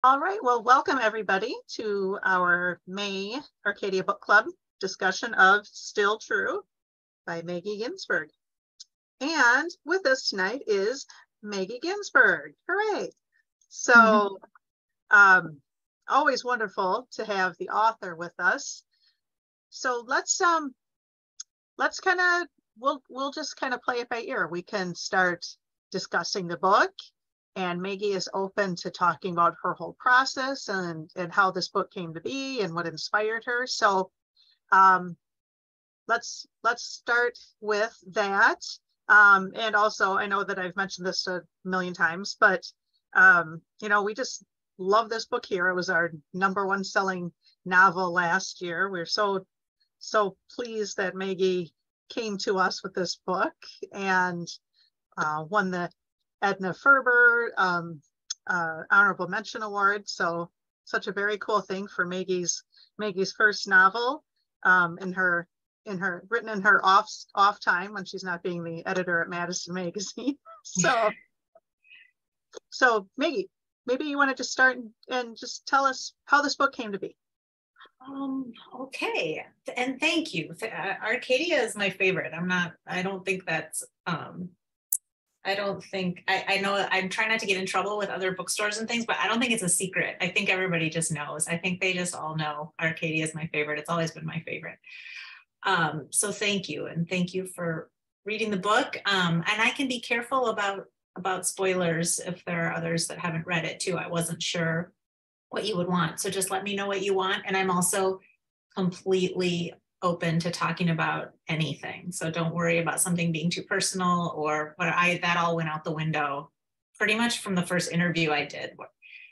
All right, well, welcome everybody to our May Arcadia Book Club discussion of Still True by Maggie Ginsberg. And with us tonight is Maggie Ginsberg. Hooray! So always wonderful to have the author with us. So let's kind of we'll just kind of play it by ear. We can start discussing the book, and Maggie is open to talking about her whole process and how this book came to be and what inspired her. So let's start with that. And also, I know that I've mentioned this a million times, but we just love this book here. It was our #1 selling novel last year. We're so pleased that Maggie came to us with this book and won the Edna Ferber Honorable Mention Award. So such a very cool thing for Maggie's first novel, written in her off time when she's not being the editor at Madison Magazine. So Maggie, maybe you want to just start and just tell us how this book came to be. Okay, and thank you. Arcadia is my favorite. I know I'm trying not to get in trouble with other bookstores and things, but I don't think it's a secret. I think everybody just knows. I think they just all know Arcadia is my favorite. It's always been my favorite. So thank you. And thank you for reading the book. And I can be careful about spoilers if there are others that haven't read it too. I wasn't sure what you would want. So just let me know what you want. And I'm also completely open to talking about anything. So don't worry about something being too personal or that all went out the window pretty much from the first interview I did,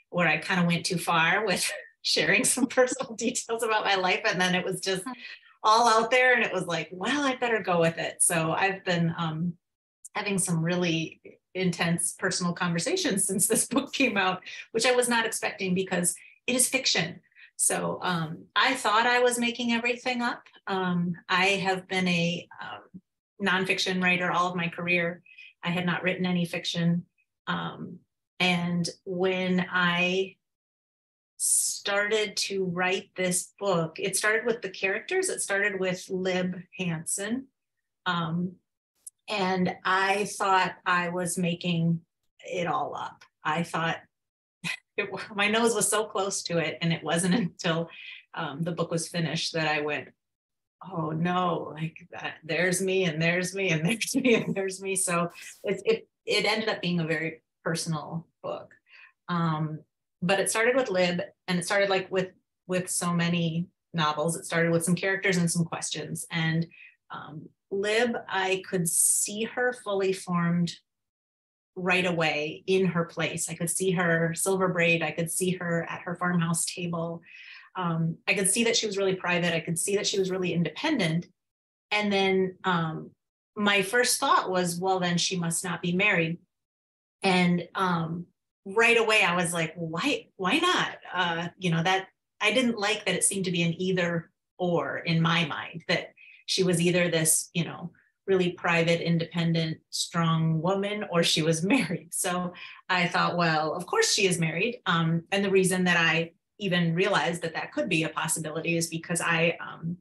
where I kind of went too far with sharing some personal details about my life. And then it was just all out there and it was like, well, I better go with it. So I've been having some really intense personal conversations since this book came out, which I was not expecting because it is fiction. So I thought I was making everything up. I have been a nonfiction writer all of my career. I had not written any fiction. And when I started to write this book, it started with the characters. It started with Lib Hansen. And I thought I was making it all up. I thought my nose was so close to it. And it wasn't until the book was finished that I went, oh no, like that, there's me and there's me and there's me and there's me. So it ended up being a very personal book. But it started with Lib, and it started like with so many novels. It started with some characters and some questions. And Lib, I could see her fully formed right away in her place. I could see her silver braid. I could see her at her farmhouse table. I could see that she was really private. I could see that she was really independent. And then my first thought was, well, then she must not be married. And right away, I was like, why not? That I didn't like that it seemed to be an either or in my mind, that she was either this, really private, independent, strong woman, or she was married. So I thought, well, of course she is married. And the reason that I even realized that could be a possibility is because I'm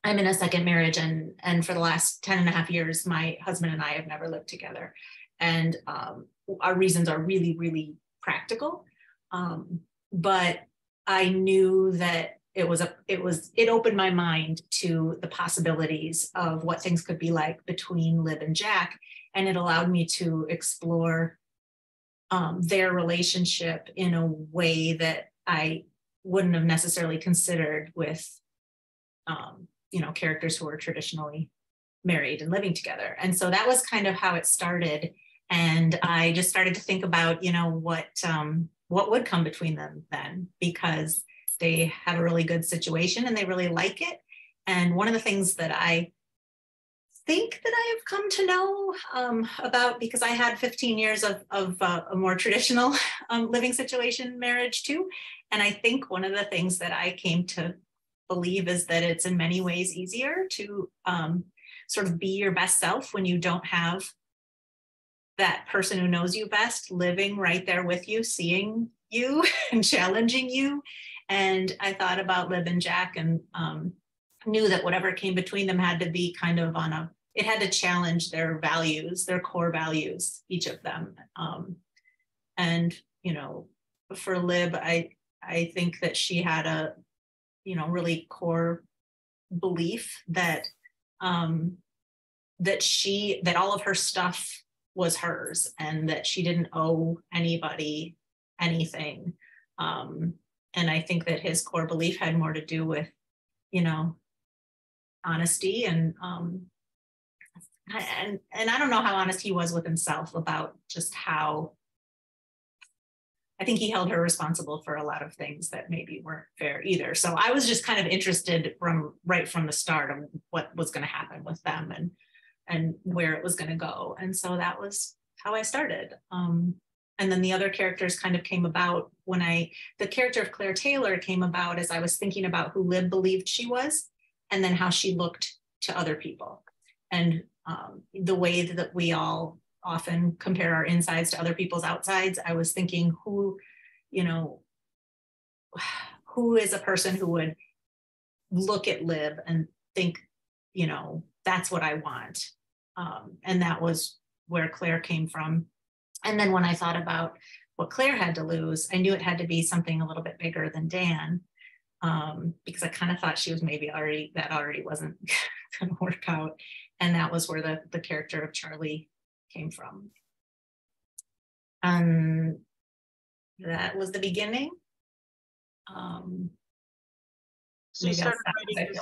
in a second marriage, and for the last 10 and a half years, my husband and I have never lived together. And our reasons are really, really practical. But I knew that it opened my mind to the possibilities of what things could be like between Lib and Jack. And it allowed me to explore their relationship in a way that I wouldn't have necessarily considered with, characters who were traditionally married and living together. And so that was kind of how it started. And I just started to think about, what would come between them then, because they have a really good situation and they really like it. And one of the things that I think that I have come to know about, because I had 15 years of a more traditional living situation marriage too. And I think one of the things that I came to believe is that it's in many ways easier to sort of be your best self when you don't have that person who knows you best living right there with you, seeing you and challenging you. And I thought about Lib and Jack, and knew that whatever came between them had to be kind of it had to challenge their values, their core values, each of them. And, you know, for Lib, I think that she had a, you know, really core belief that that all of her stuff was hers, and that she didn't owe anybody anything. And I think that his core belief had more to do with, you know, honesty, and I don't know how honest he was with himself about just how, I think he held her responsible for a lot of things that maybe weren't fair either. So I was just kind of interested right from the start of what was going to happen with them, and where it was going to go. And so that was how I started. And then the other characters kind of came about when the character of Claire Taylor came about as I was thinking about who Lib believed she was, and then how she looked to other people. And the way that we all often compare our insides to other people's outsides, I was thinking who is a person who would look at Lib and think, you know, that's what I want. And that was where Claire came from. And then when I thought about what Claire had to lose, I knew it had to be something a little bit bigger than Dan, because I kind of thought she was maybe already wasn't going to work out. And that was where the character of Charlie came from. And that was the beginning. So you started writing this,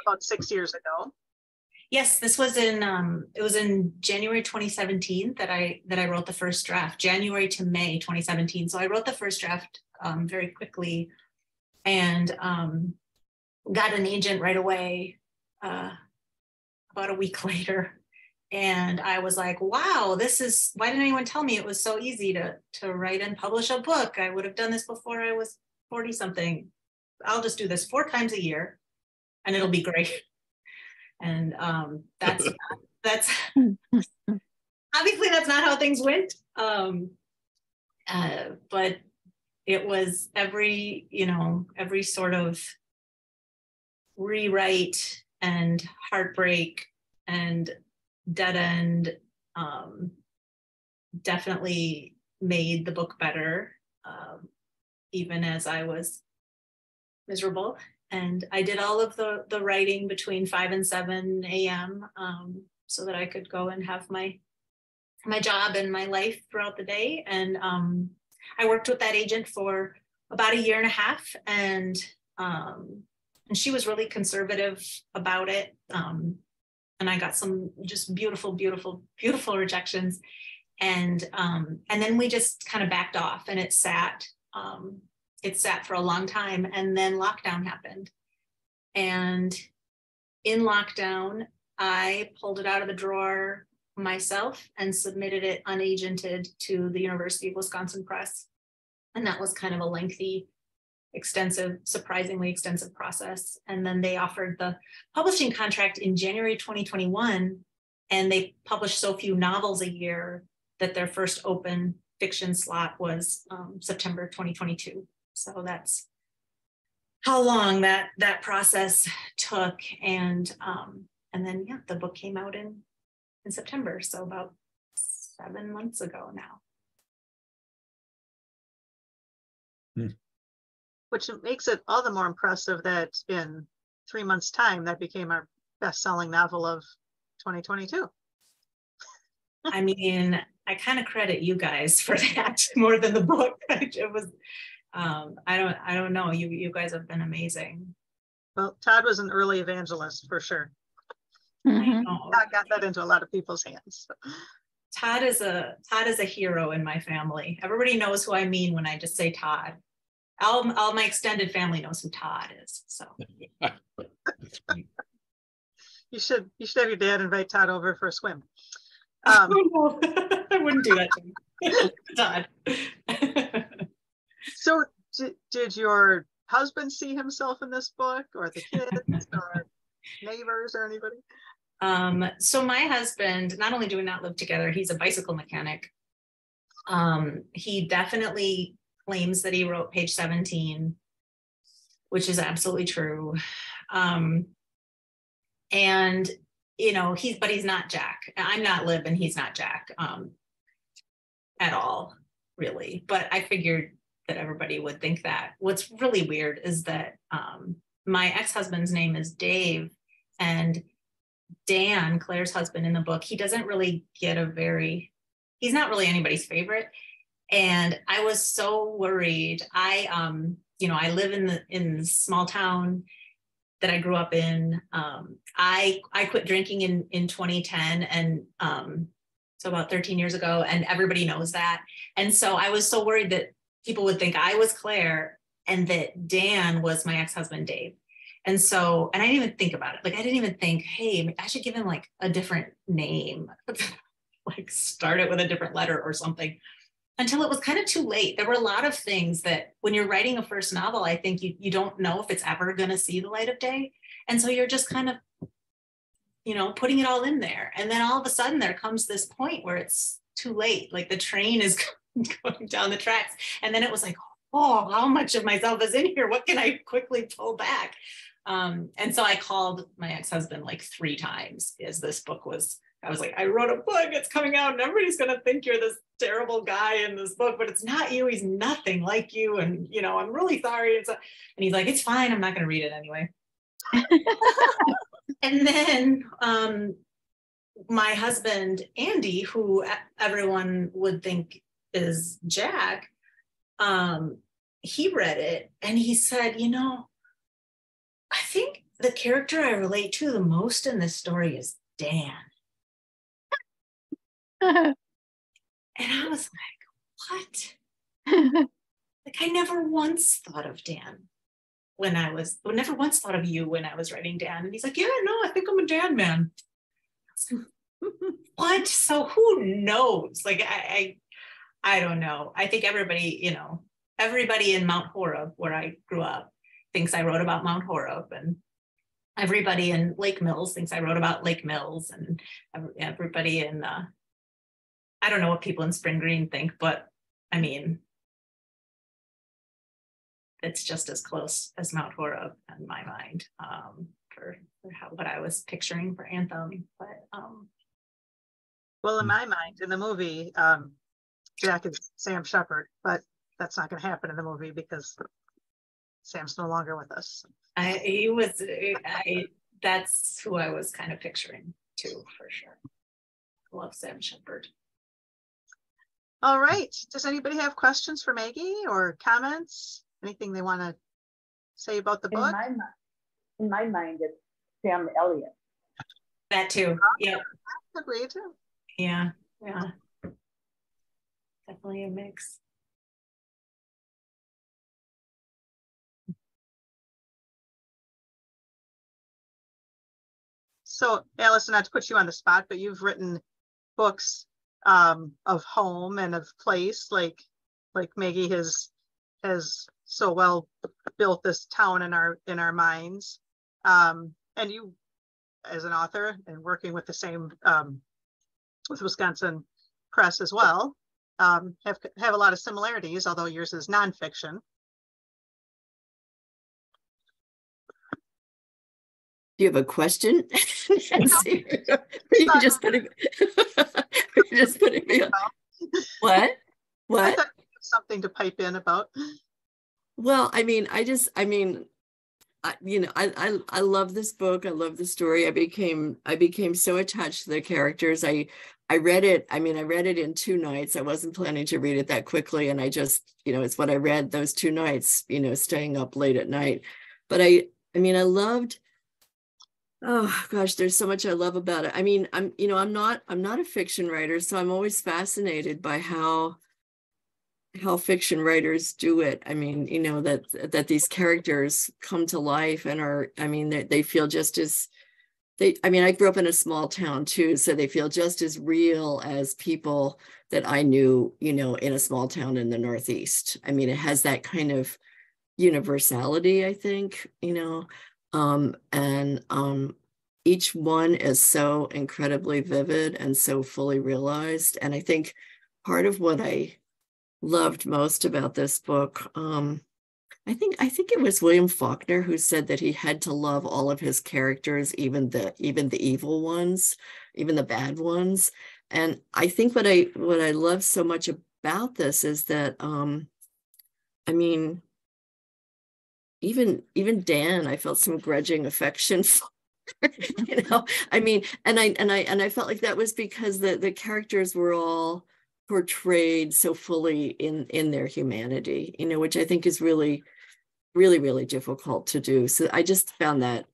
about 6 years ago. Yes, this was it was in January 2017 that I wrote the first draft, January to May 2017. So I wrote the first draft very quickly, and got an agent right away about a week later. And I was like, wow, why didn't anyone tell me it was so easy to write and publish a book? I would have done this before I was 40 something. I'll just do this 4 times a year and it'll be great. And that's obviously that's not how things went. But it was every sort of rewrite and heartbreak and dead end definitely made the book better, even as I was miserable. And I did all of the writing between 5 and 7 a.m. So that I could go and have my job and my life throughout the day. And I worked with that agent for about 1.5 years, and she was really conservative about it. And I got some just beautiful, beautiful, beautiful rejections. And then we just kind of backed off, and it sat for a long time. And then lockdown happened. And in lockdown, I pulled it out of the drawer myself and submitted it unagented to the University of Wisconsin Press. And that was kind of a lengthy, surprisingly extensive process. And then they offered the publishing contract in January 2021. And they published so few novels a year that their first open fiction slot was September 2022. So that's how long that process took. And then, yeah, the book came out in September. So about 7 months ago now. Which makes it all the more impressive that in 3 months' time, that became our best-selling novel of 2022. I mean, I kind of credit you guys for that more than the book. It was, I don't know. You guys have been amazing. Well, Todd was an early evangelist for sure. Mm-hmm. Todd got that into a lot of people's hands. Todd is a hero in my family. Everybody knows who I mean when I just say Todd. All my extended family knows who Todd is. So you should have your dad invite Todd over for a swim. I wouldn't do that to him. Todd. So did your husband see himself in this book, or the kids, or neighbors, or anybody? So my husband, not only do we not live together, he's a bicycle mechanic. He definitely claims that he wrote page 17, which is absolutely true. And, you know, but he's not Jack. I'm not Lib and he's not Jack at all, really. But I figured that everybody would think that. What's really weird is that my ex-husband's name is Dave, and Dan, Claire's husband in the book, he doesn't really get he's not really anybody's favorite. And I was so worried. You know, I live in the small town that I grew up in. I quit drinking in 2010, and so about 13 years ago, and everybody knows that. And so I was so worried that people would think I was Claire and that Dan was my ex-husband, Dave. And so, and I didn't even think about it. Like, I didn't even think, hey, I should give him like a different name, like start it with a different letter or something, until it was kind of too late. There were a lot of things that when you're writing a first novel, I think you don't know if it's ever going to see the light of day. And so you're just kind of, you know, putting it all in there. And then all of a sudden there comes this point where it's too late. Like the train is going down the tracks. And then it was like, oh, how much of myself is in here? What can I quickly pull back? And so I called my ex-husband like 3 times as this book was, I was like, I wrote a book, it's coming out, and everybody's going to think you're this terrible guy in this book, but it's not you. He's nothing like you. And, you know, I'm really sorry. And he's like, it's fine. I'm not going to read it anyway. And then my husband, Andy, who everyone would think is Jack, he read it and he said, you know, I think the character I relate to the most in this story is Dan. And I was like, what? Like, I never once thought of Dan never once thought of you when I was writing Dan. And he's like, yeah, no, I think I'm a Dan man. What? So who knows? Like, I don't know. I think everybody, you know, everybody in Mount Horeb, where I grew up, thinks I wrote about Mount Horeb, and everybody in Lake Mills thinks I wrote about Lake Mills, and everybody in, I don't know what people in Spring Green think, but I mean, it's just as close as Mount Horeb in my mind for what I was picturing for Anthem. But well, in my mind, in the movie, Jack is Sam Shepard, but that's not going to happen in the movie because Sam's no longer with us. That's who I was kind of picturing too, for sure. I love Sam Shepard. All right. Does anybody have questions for Maggie or comments? Anything they want to say about the book? In my mind, it's Sam Elliott. That too. Yeah. Agree too. Yeah. Yeah. Definitely a mix. So, Allison, not to put you on the spot, but you've written books of home and of place, like Maggie has so well built this town in our minds. And you, as an author and working with the same with Wisconsin Press as well, have a lot of similarities, although yours is nonfiction. Do you have a question? You just putting me on. What? I thought you had something to pipe in about. Well, I love this book. I love the story. I became so attached to the characters. I read it. I read it in 2 nights. I wasn't planning to read it that quickly. And I just, it's what I read those 2 nights, staying up late at night. But I loved, oh gosh, there's so much I love about it. I'm not a fiction writer, so I'm always fascinated by how fiction writers do it. That these characters come to life and are, they feel just as, I grew up in a small town too, so they feel just as real as people that I knew, in a small town in the Northeast. It has that kind of universality, I think, each one is so incredibly vivid and so fully realized. And I think part of what I loved most about this book. I think it was William Faulkner who said that he had to love all of his characters, even the evil ones, even the bad ones. And I think what I love so much about this is that I mean, even Dan, I felt some grudging affection for. You know, I mean, and I felt like that was because the characters were all portrayed so fully in their humanity, you know, which I think is really, really, really difficult to do. So I just found that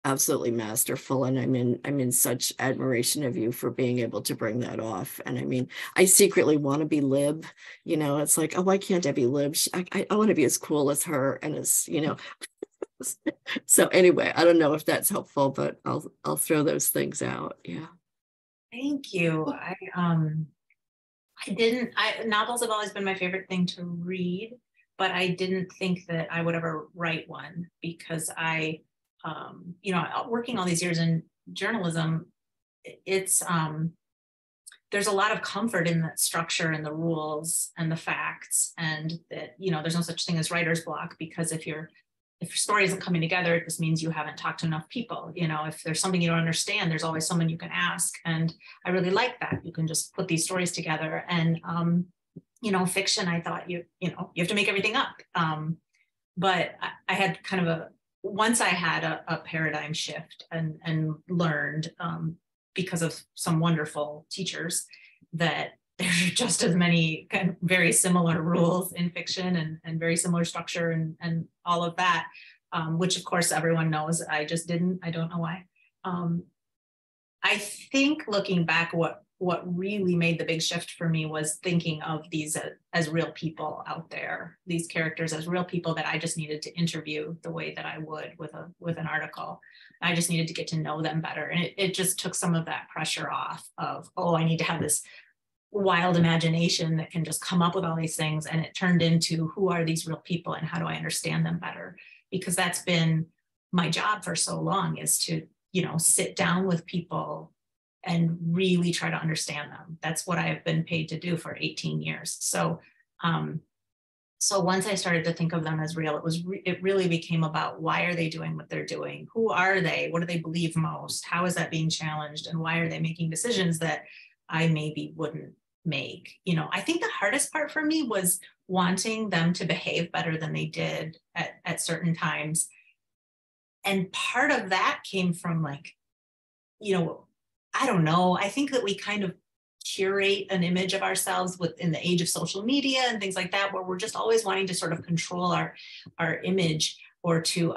absolutely masterful, and I'm in such admiration of you for being able to bring that off. And I mean, I secretly want to be Lib, you know. It's like, oh, why can't I be Lib? I want to be as cool as her, and as, you know. So anyway, I don't know if that's helpful, but I'll throw those things out. Yeah. Thank you. Novels have always been my favorite thing to read, but I didn't think that I would ever write one, because you know, working all these years in journalism, it's there's a lot of comfort in the structure and the rules and the facts, and that, you know, there's no such thing as writer's block, because if your story isn't coming together, it just means you haven't talked to enough people. You know, if there's something you don't understand, there's always someone you can ask. And I really like that. You can just put these stories together. And you know, fiction, I thought you have to make everything up. But I had kind of once I had a paradigm shift and learned, because of some wonderful teachers, that there's just as many kind of very similar rules in fiction and very similar structure and all of that, which of course everyone knows. I just didn't. I don't know why. I think looking back, what really made the big shift for me was thinking of these as real people out there, these characters as real people that I just needed to interview the way that I would with an article. I just needed to get to know them better. And it just took some of that pressure off of, oh, I need to have this wild imagination that can just come up with all these things. And it turned into, who are these real people and how do I understand them better? Because that's been my job for so long, is to, you know, sit down with people and really try to understand them. That's what I've been paid to do for 18 years. So once I started to think of them as real, it really became about, why are they doing what they're doing? Who are they? What do they believe most? How is that being challenged? And why are they making decisions that I maybe wouldn't make? You know, I think the hardest part for me was wanting them to behave better than they did at certain times. And part of that came from, like, you know, I don't know. I think that we kind of curate an image of ourselves within the age of social media and things like that, where we're just always wanting to sort of control our image, or to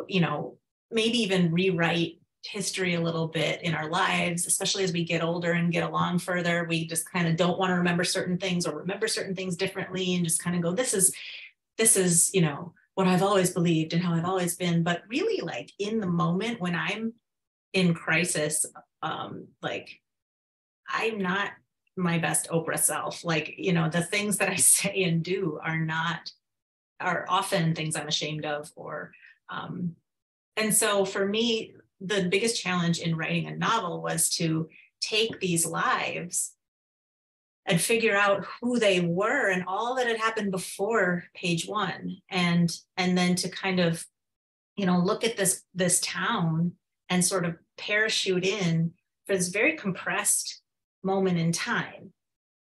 you know, maybe even rewrite history a little bit in our lives, especially as we get older and get along further. We just kind of don't want to remember certain things, or remember certain things differently, and just kind of go, this is, you know, what I've always believed and how I've always been. But really, like, in the moment when I'm in crisis, like, I'm not my best Oprah self. Like, you know, the things that I say and do are often things I'm ashamed of, or and so for me, the biggest challenge in writing a novel was to take these lives and figure out who they were and all that had happened before page one, and then to kind of, you know, look at this town and sort of parachute in for this very compressed moment in time,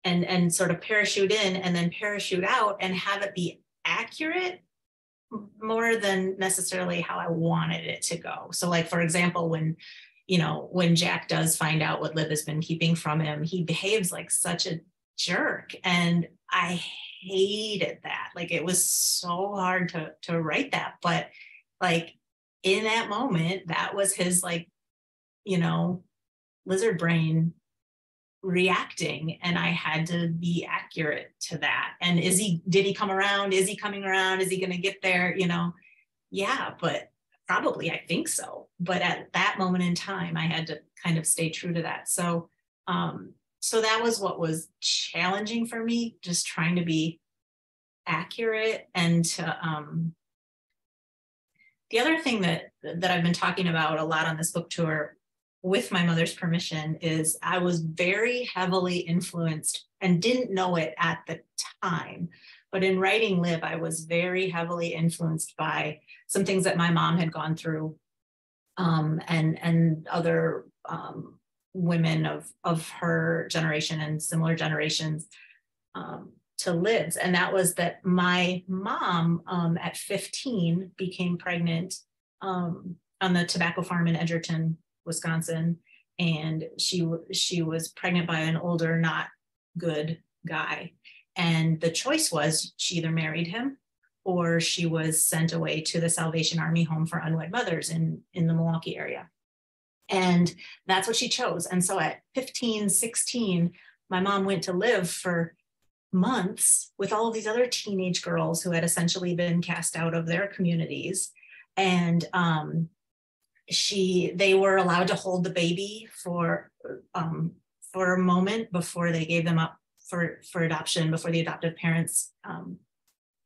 and sort of parachute in and then parachute out, and have it be accurate more than necessarily how I wanted it to go. So, like, for example, when Jack does find out what Liv has been keeping from him, he behaves like such a jerk. And I hated that. Like, it was so hard to write that. But, like, in that moment, that was his, like, you know, lizard brain reacting, and I had to be accurate to that. And did he come around? Is he coming around? Is he going to get there? You know, yeah, but probably, I think so. But at that moment in time, I had to kind of stay true to that. So that was what was challenging for me, just trying to be accurate. And to, the other thing that I've been talking about a lot on this book tour with my mother's permission, is I was very heavily influenced and didn't know it at the time. But in writing Lib, I was very heavily influenced by some things that my mom had gone through, and other women of her generation and similar generations to Lib's. And that was that my mom at 15 became pregnant on the tobacco farm in Edgerton, Wisconsin. And she was pregnant by an older, not good guy. And the choice was she either married him or she was sent away to the Salvation Army home for unwed mothers in the Milwaukee area. And that's what she chose. And so at 15, 16, my mom went to live for months with all of these other teenage girls who had essentially been cast out of their communities. And they were allowed to hold the baby for a moment before they gave them up for adoption, before the adoptive parents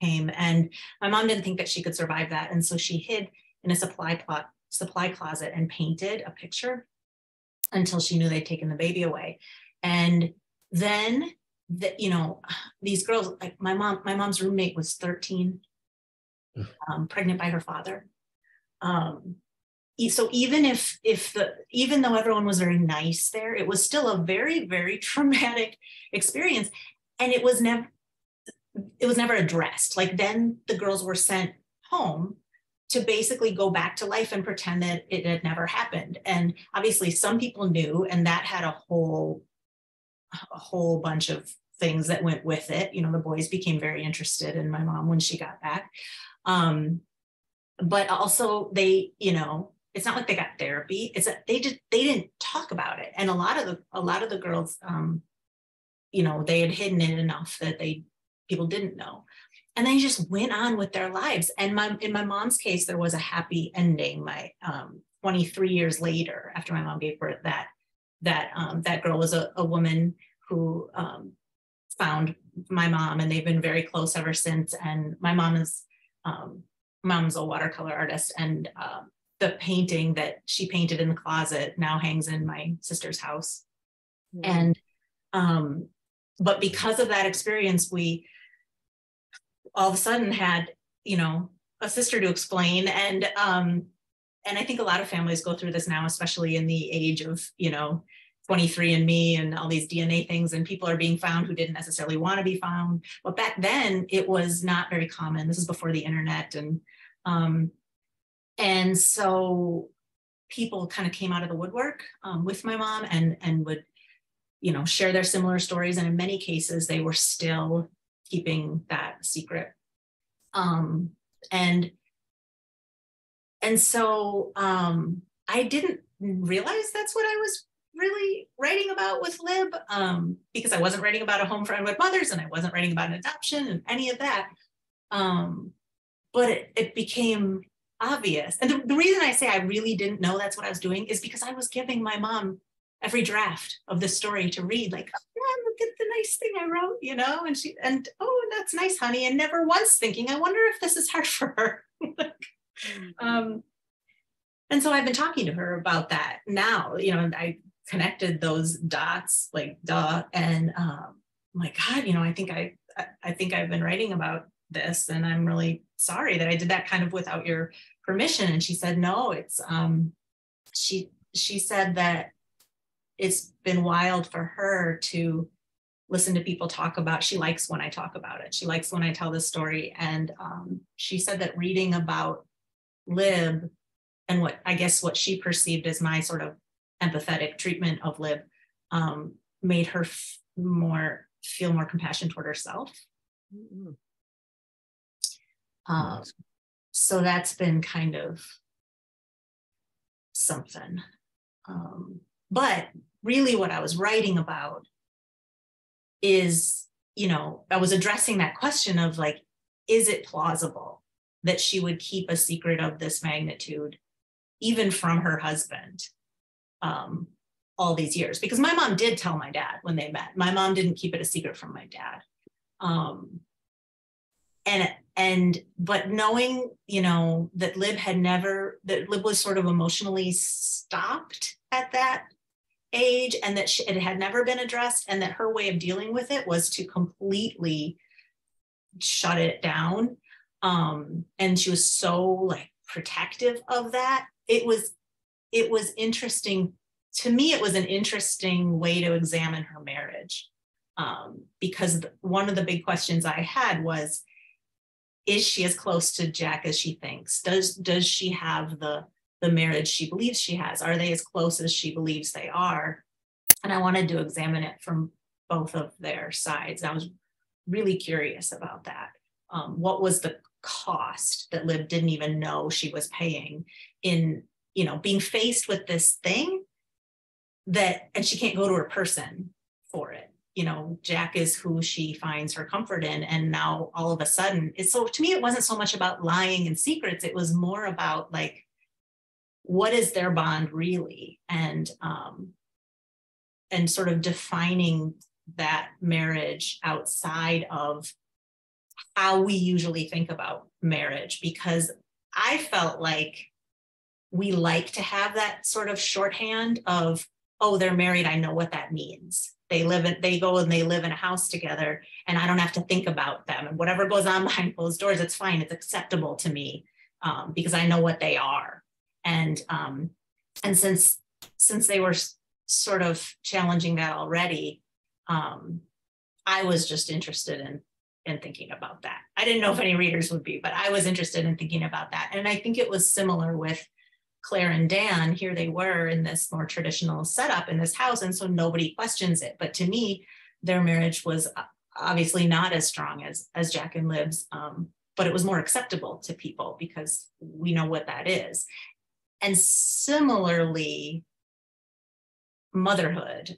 came. And my mom didn't think that she could survive that. And so she hid in a supply closet and painted a picture until she knew they'd taken the baby away. And then these girls, like my mom's roommate was 13, pregnant by her father. So even though everyone was very nice there, it was still a very, very traumatic experience. And it was never addressed. Like, then the girls were sent home to basically go back to life and pretend that it had never happened. And obviously some people knew, and that had a whole bunch of things that went with it. The boys became very interested in my mom when she got back. But also it's not like they got therapy. It's that they didn't talk about it. And a lot of the girls, they had hidden it enough that people didn't know. And they just went on with their lives. And in my mom's case, there was a happy ending. 23 years later, after my mom gave birth, that girl was a woman who found my mom, and they've been very close ever since. And my mom's a watercolor artist, and the painting that she painted in the closet now hangs in my sister's house. Mm-hmm. And but because of that experience, we all of a sudden had a sister to explain. And I think a lot of families go through this now, especially in the age of 23andMe and all these DNA things, and people are being found who didn't necessarily want to be found. But back then it was not very common. This is before the internet. And so people kind of came out of the woodwork with my mom and would, share their similar stories. And in many cases, they were still keeping that secret. And so I didn't realize that's what I was really writing about with Lib, because I wasn't writing about a home for unwed mothers, and I wasn't writing about an adoption and any of that. But it became obvious. And the reason I say I really didn't know that's what I was doing is because I was giving my mom every draft of the story to read, like, oh, look at the nice thing I wrote, and oh, that's nice, honey. And never once thinking, I wonder if this is hard for her. And so I've been talking to her about that now, I connected those dots, like, duh. And my God, I think I've been writing about this, and I'm really sorry that I did that kind of without your permission. And she said, no, it's, she said that it's been wild for her to listen to people talk about. She likes when I talk about it. She likes when I tell this story. And she said that reading about Lib and what she perceived as my sort of empathetic treatment of Lib made her feel more compassion toward herself. Mm-hmm. So that's been kind of something. But really what I was writing about is, I was addressing that question of, like, is it plausible that she would keep a secret of this magnitude, even from her husband, all these years? Because my mom did tell my dad when they met. My mom didn't keep it a secret from my dad. But knowing, that Lib was sort of emotionally stopped at that age, and that it had never been addressed, and that her way of dealing with it was to completely shut it down. And she was so like protective of that. It was interesting to me. It was an interesting way to examine her marriage, because one of the big questions I had was, is she as close to Jack as she thinks? Does she have the marriage she believes she has? Are they as close as she believes they are? And I wanted to examine it from both of their sides. I was really curious about that. What was the cost that Lib didn't even know she was paying in, being faced with this thing and she can't go to her person for it. Jack is who she finds her comfort in. And now all of a sudden, so to me, it wasn't so much about lying and secrets. It was more about like, what is their bond really? And sort of defining that marriage outside of how we usually think about marriage, because I felt like we like to have that sort of shorthand of, oh, they're married, I know what that means. They go and they live in a house together, and I don't have to think about them. And whatever goes on behind closed doors, it's fine. It's acceptable to me, because I know what they are. And since they were sort of challenging that already, I was just interested in thinking about that. I didn't know if any readers would be, but I was interested in thinking about that. And I think it was similar with Claire and Dan. Here they were in this more traditional setup in this house, and so nobody questions it. But to me, their marriage was obviously not as strong as Jack and Lib's, but it was more acceptable to people because we know what that is. And similarly, motherhood,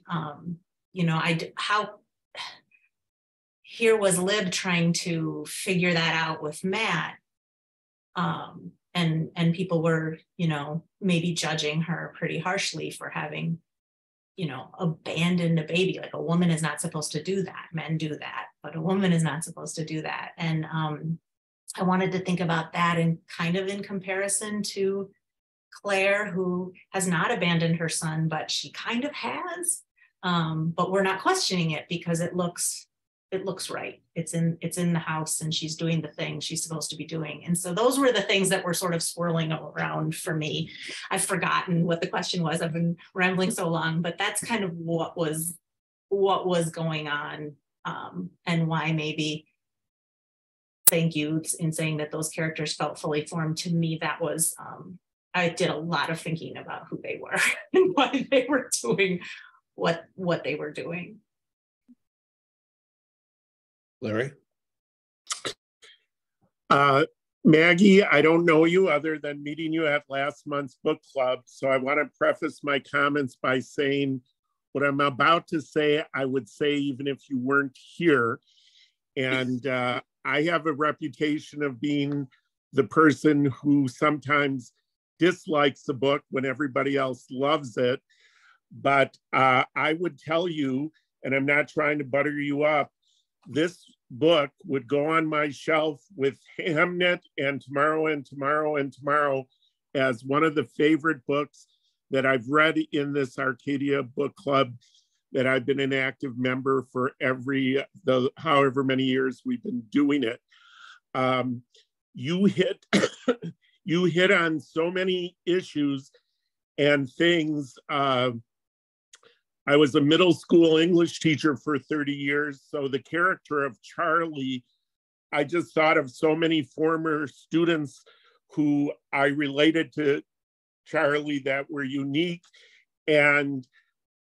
here was Lib trying to figure that out with Matt. And people were, maybe judging her pretty harshly for having, abandoned a baby. Like, a woman is not supposed to do that. Men do that, but a woman is not supposed to do that. And I wanted to think about that in comparison to Claire, who has not abandoned her son, but she kind of has. But we're not questioning it because it looks right. It's in the house, and she's doing the thing she's supposed to be doing. And so those were the things that were sort of swirling around for me. I've forgotten what the question was. I've been rambling so long, but that's kind of what was going on, and why maybe, thank you in saying that those characters felt fully formed. To me, that was, I did a lot of thinking about who they were and why they were doing what they were doing. Larry? Maggie, I don't know you other than meeting you at last month's book club. So I want to preface my comments by saying what I'm about to say, I would say even if you weren't here. And I have a reputation of being the person who sometimes dislikes the book when everybody else loves it. But I would tell you, and I'm not trying to butter you up, this book would go on my shelf with Hamnet and Tomorrow and Tomorrow and Tomorrow as one of the favorite books that I've read in this Arcadia Book Club that I've been an active member for however many years we've been doing it. You hit you hit on so many issues and things. I was a middle school English teacher for 30 years. So the character of Charlie, I just thought of so many former students who I related to Charlie that were unique. And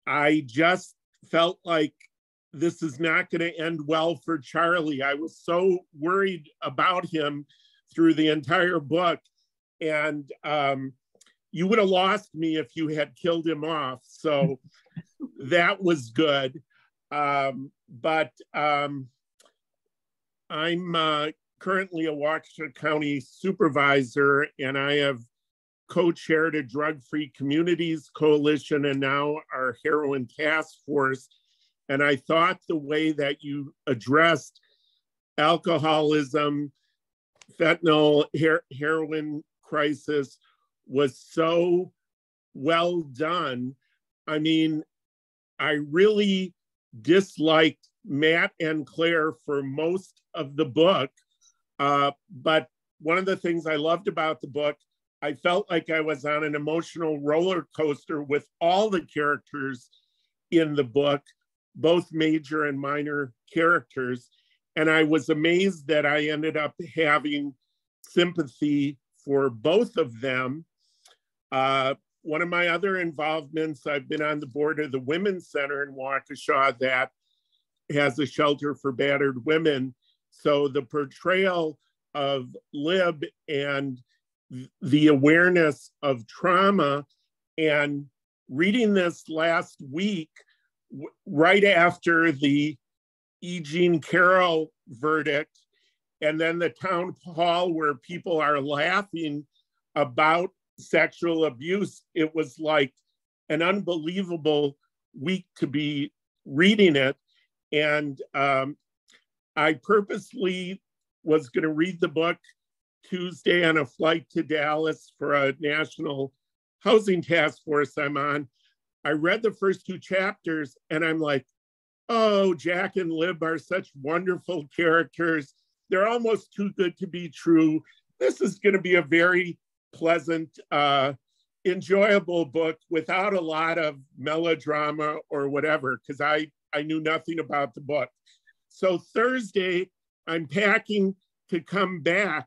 I just felt like this is not going to end well for Charlie. I was so worried about him through the entire book. And you would have lost me if you had killed him off. So that was good. But I'm currently a Waukesha County supervisor, and I have co-chaired a Drug-Free Communities Coalition and now our Heroin Task Force. And I thought the way that you addressed alcoholism, fentanyl, heroin crisis was so well done. I mean, I really disliked Matt and Claire for most of the book. But one of the things I loved about the book, I felt like I was on an emotional roller coaster with all the characters in the book, both major and minor characters. And I was amazed that I ended up having sympathy for both of them. One of my other involvements, I've been on the board of the Women's Center in Waukesha that has a shelter for battered women. So the portrayal of Lib and the awareness of trauma, and reading this last week, right after the E. Jean Carroll verdict, and then the town hall where people are laughing about sexual abuse, it was like an unbelievable week to be reading it. And I purposely was going to read the book Tuesday on a flight to Dallas for a national housing task force I'm on. I read the first 2 chapters and I'm like, oh, Jack and Lib are such wonderful characters. They're almost too good to be true. This is going to be a very pleasant, enjoyable book without a lot of melodrama or whatever, because I knew nothing about the book. So Thursday, I'm packing to come back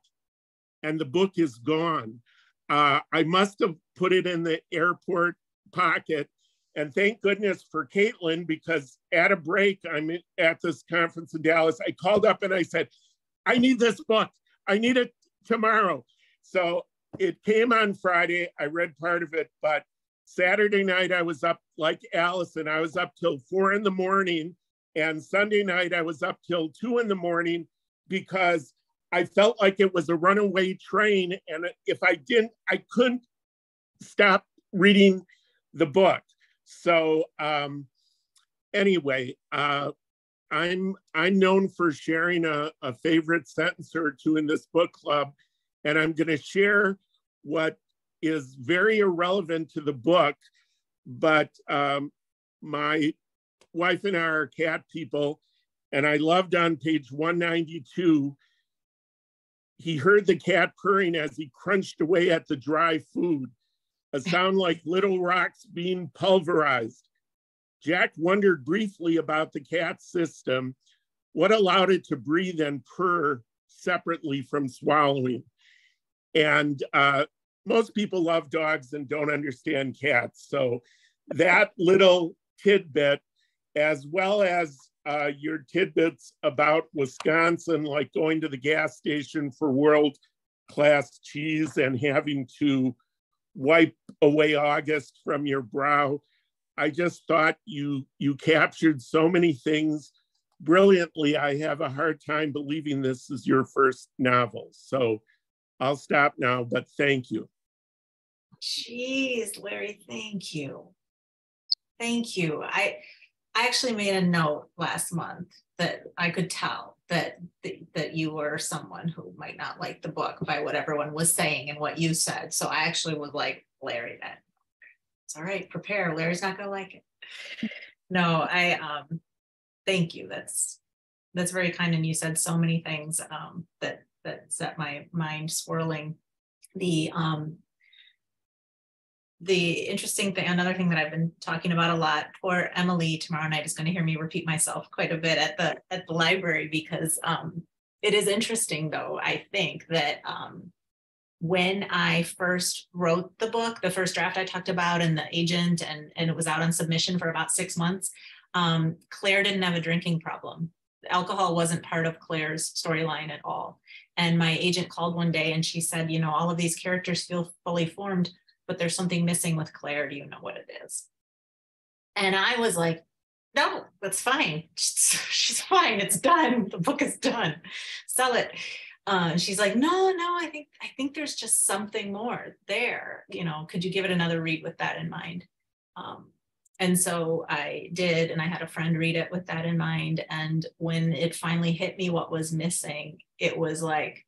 and the book is gone. I must have put it in the airport pocket. And thank goodness for Caitlin, because at a break, I'm at this conference in Dallas. I called up and I said, I need this book. I need it tomorrow. So it came on Friday. I read part of it, but Saturday night I was up like Allison. I was up till 4 a.m. And Sunday night I was up till 2 a.m. because I felt like it was a runaway train. And if I didn't, I couldn't stop reading the book. So anyway, I'm known for sharing a favorite sentence or two in this book club, and I'm going to share what is very irrelevant to the book, but my wife and I are cat people, and I loved on page 192, he heard the cat purring as he crunched away at the dry food, a sound like little rocks being pulverized. Jack wondered briefly about the cat's system, what allowed it to breathe and purr separately from swallowing. And most people love dogs and don't understand cats. So that little tidbit, as well as your tidbits about Wisconsin, like going to the gas station for world-class cheese and having to wipe away August from your brow. I just thought you captured so many things brilliantly. I have a hard time believing this is your first novel. So I'll stop now, but thank you. Jeez, Larry, thank you. Thank you. I actually made a note last month that I could tell that you were someone who might not like the book by what everyone was saying and what you said. So I actually was like, Larry, that it's all right, prepare. Larry's not gonna like it. No, thank you. That's very kind. And you said so many things that set my mind swirling. The interesting thing, another thing that I've been talking about a lot, poor Emily tomorrow night is going to hear me repeat myself quite a bit at the library, because it is interesting though, I think that when I first wrote the book, the first draft I talked about and the agent, and it was out on submission for about 6 months, Claire didn't have a drinking problem. Alcohol wasn't part of Claire's storyline at all. And my agent called one day and she said, you know, all of these characters feel fully formed, but there's something missing with Claire. Do you know what it is? And I was like, no, that's fine. She's fine. It's done. The book is done. Sell it. She's like, no, I think there's just something more there. You know, could you give it another read with that in mind? And so I did, and I had a friend read it with that in mind. And when it finally hit me what was missing, it was like,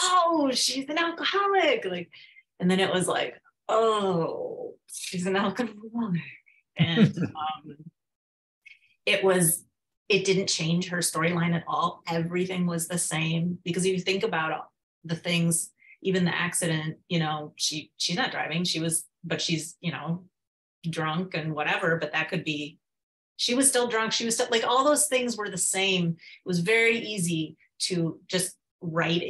oh, she's an alcoholic. Like, and then it was like, oh, she's an alcoholic. And it didn't change her storyline at all. Everything was the same, because if you think about the things, even the accident, you know, she's not driving, but she's, you know, drunk and whatever, but that could be, she was still drunk, she was still, like, all those things were the same. It was very easy to just write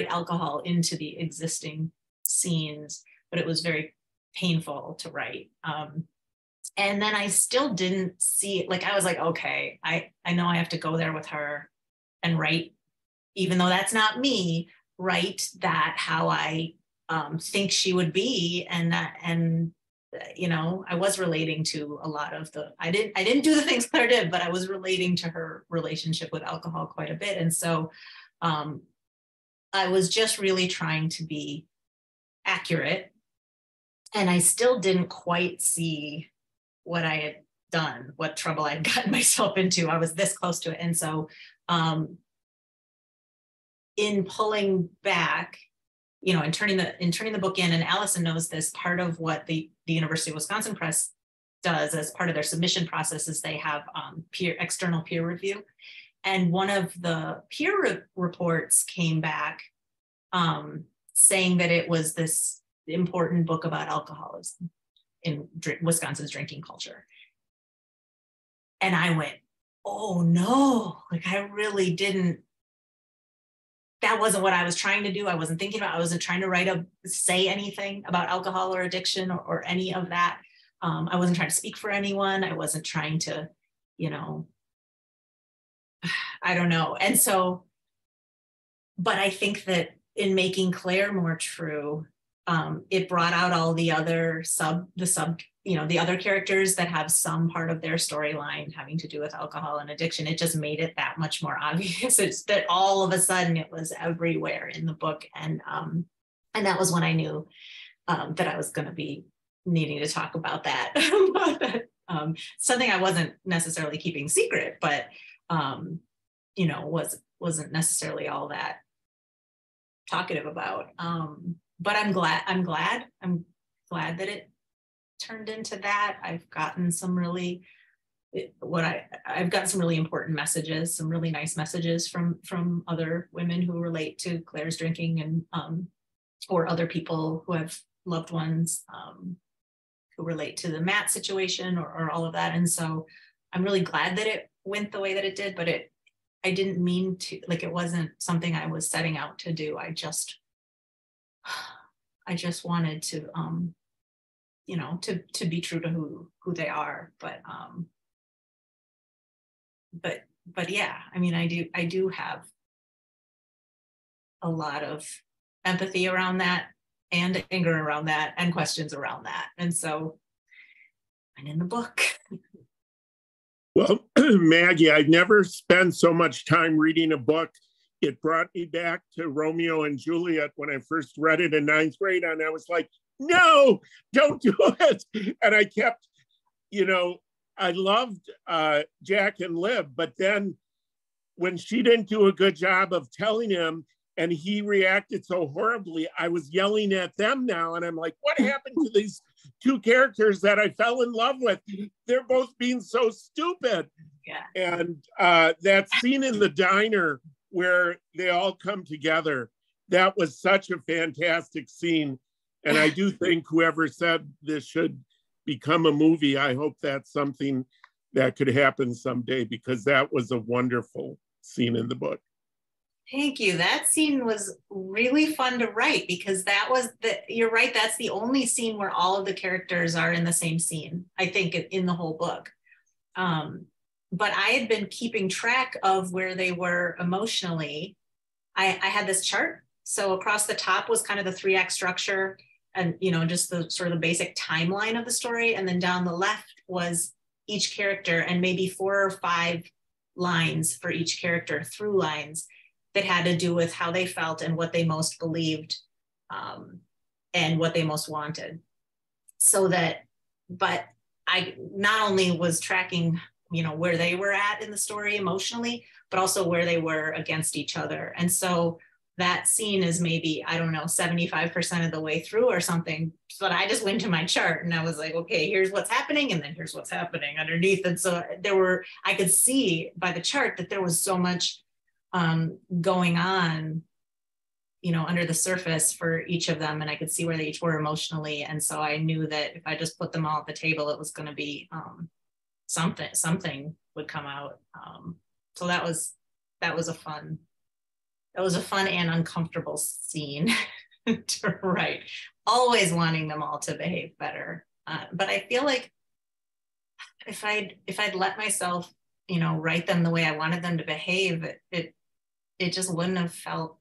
alcohol into the existing scenes, but it was very painful to write. And then I still didn't see it. Like, I was like, okay, I know I have to go there with her and write, even though that's not me, write that how I think she would be. And you know, I was relating to a lot of I didn't do the things Claire did, but I was relating to her relationship with alcohol quite a bit. And so I was just really trying to be accurate, and I still didn't quite see what I had done, what trouble I'd gotten myself into. I was this close to it. And so in pulling back, you know, and turning the book in, and Allison knows this, part of what the University of Wisconsin Press does as part of their submission process is they have external peer review. And one of the peer reports came back saying that it was this important book about alcoholism in Wisconsin's drinking culture. And I went, oh no, like, I really didn't, that wasn't what I was trying to do. I wasn't thinking about, I wasn't trying to say anything about alcohol or addiction or any of that. I wasn't trying to speak for anyone. I wasn't trying to, you know, I don't know. And so, but I think that in making Claire more true, it brought out all the other you know, the other characters that have some part of their storyline having to do with alcohol and addiction. It just made it that much more obvious. It's that all of a sudden it was everywhere in the book. And that was when I knew that I was going to be needing to talk about that. Something I wasn't necessarily keeping secret, but you know, wasn't necessarily all that talkative about. But I'm glad that it turned into that. I've gotten some really important messages, some really nice messages from other women who relate to Claire's drinking, and or other people who have loved ones who relate to the Matt situation or all of that. And so I'm really glad that it went the way that it did, but I didn't mean to, like, it wasn't something I was setting out to do. I just wanted to, you know, to be true to who they are. But yeah, I mean, I do have a lot of empathy around that, and anger around that, and questions around that. And so I'm in the book. Well, Maggie, I've never spent so much time reading a book. It brought me back to Romeo and Juliet when I first read it in 9th grade, and I was like, no, don't do it. And I kept, you know, I loved Jack and Liv, but then when she didn't do a good job of telling him and he reacted so horribly, I was yelling at them now. And I'm like, what happened to these two characters that I fell in love with? They're both being so stupid. Yeah. And that scene in the diner where they all come together, that was such a fantastic scene. And I do think whoever said this should become a movie, I hope that's something that could happen someday, because that was a wonderful scene in the book. Thank you. That scene was really fun to write, because you're right, that's the only scene where all of the characters are in the same scene, I think, in the whole book. But I had been keeping track of where they were emotionally. I had this chart. So across the top was kind of the 3-act structure, and, you know, just the sort of the basic timeline of the story. And then down the left was each character, and maybe 4 or 5 lines for each character, through lines that had to do with how they felt and what they most believed, and what they most wanted. But I not only was tracking, you know, where they were at in the story emotionally, but also where they were against each other. And so that scene is maybe, I don't know, 75% of the way through or something. But I just went to my chart and I was like, okay, here's what's happening. And then here's what's happening underneath. And so I could see by the chart that there was so much going on, you know, under the surface for each of them. And I could see where they each were emotionally. And so I knew that if I just put them all at the table, it was going to be something would come out. So that was a fun and uncomfortable scene to write, always wanting them all to behave better. But I feel like if I'd let myself, you know, write them the way I wanted them to behave, it just wouldn't have felt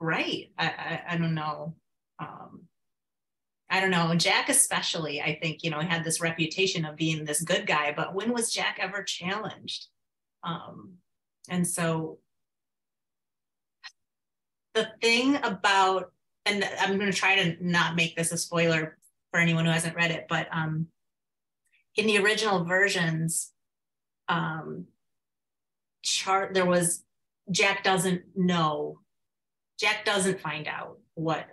right. I don't know. I don't know. Jack especially, I think, you know, he had this reputation of being this good guy, but when was Jack ever challenged? And so the thing about, and I'm going to try to not make this a spoiler for anyone who hasn't read it, but in the original versions, Jack doesn't find out what,